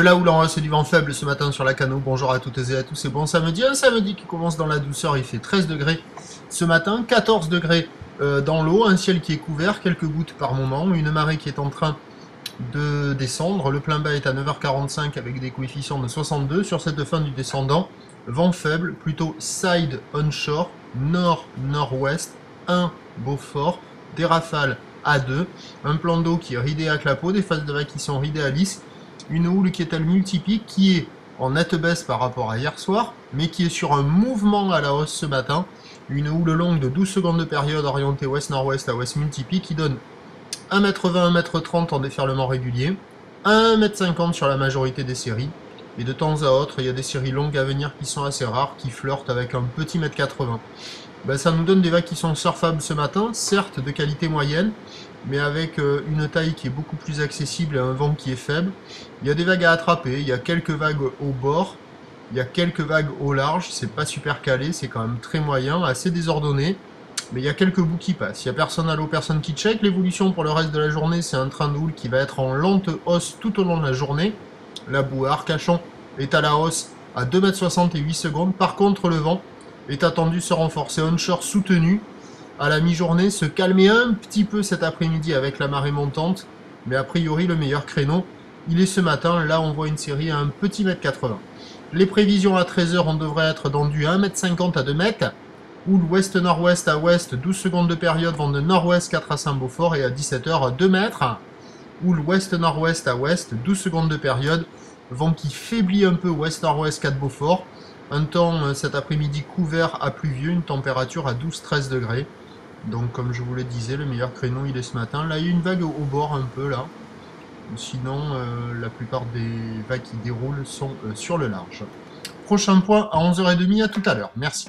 la houle en hausse et du vent faible ce matin sur la Cano. Bonjour à toutes et à tous, c'est bon samedi. Un samedi qui commence dans la douceur, il fait 13 degrés ce matin, 14 degrés dans l'eau, un ciel qui est couvert, quelques gouttes par moment, une marée qui est en train de descendre. Le plein bas est à 9h45 avec des coefficients de 62 sur cette fin du descendant. Vent faible, plutôt side onshore, nord-nord-ouest, 1 Beaufort, des rafales à 2, un plan d'eau qui est ridé à clapot, des phases de vagues qui sont ridées à lisse, une houle qui est à multipique, qui est en nette baisse par rapport à hier soir, mais qui est sur un mouvement à la hausse ce matin, une houle longue de 12 secondes de période orientée ouest-nord-ouest à ouest multipique qui donne 1m20, 1m30 en déferlement régulier, 1m50 sur la majorité des séries, et de temps à autre, il y a des séries longues à venir qui sont assez rares, qui flirtent avec un petit mètre 80. Ben, ça nous donne des vagues qui sont surfables ce matin, certes de qualité moyenne, mais avec une taille qui est beaucoup plus accessible et un vent qui est faible. Il y a des vagues à attraper, il y a quelques vagues au bord, il y a quelques vagues au large, c'est pas super calé, c'est quand même très moyen, assez désordonné, mais il y a quelques bouts qui passent. Il n'y a personne à l'eau, personne qui check. L'évolution pour le reste de la journée, c'est un train de houle qui va être en lente hausse tout au long de la journée. La boue à Arcachon est à la hausse à 2,60 m et 8 secondes. Par contre, le vent est attendu se renforcer. Onshore soutenu à la mi-journée, se calmer un petit peu cet après-midi avec la marée montante. Mais a priori, le meilleur créneau, il est ce matin. Là, on voit une série à un petit mètre 80. Les prévisions à 13 h, on devrait être dans du 1,50 m à 2 m. Houle ouest-nord-ouest à ouest, 12 secondes de période, vent de nord-ouest 4 à 5 Beaufort et à 17 h 2 mètres. Houle ouest-nord-ouest à ouest, 12 secondes de période, vent qui faiblit un peu ouest-nord-ouest 4 Beaufort. Un temps cet après-midi couvert à pluvieux, une température à 12-13 degrés. Donc comme je vous le disais, le meilleur créneau il est ce matin. Là il y a une vague au bord un peu là. Sinon la plupart des vagues qui déroulent sont sur le large. Prochain point à 11h30, à tout à l'heure. Merci.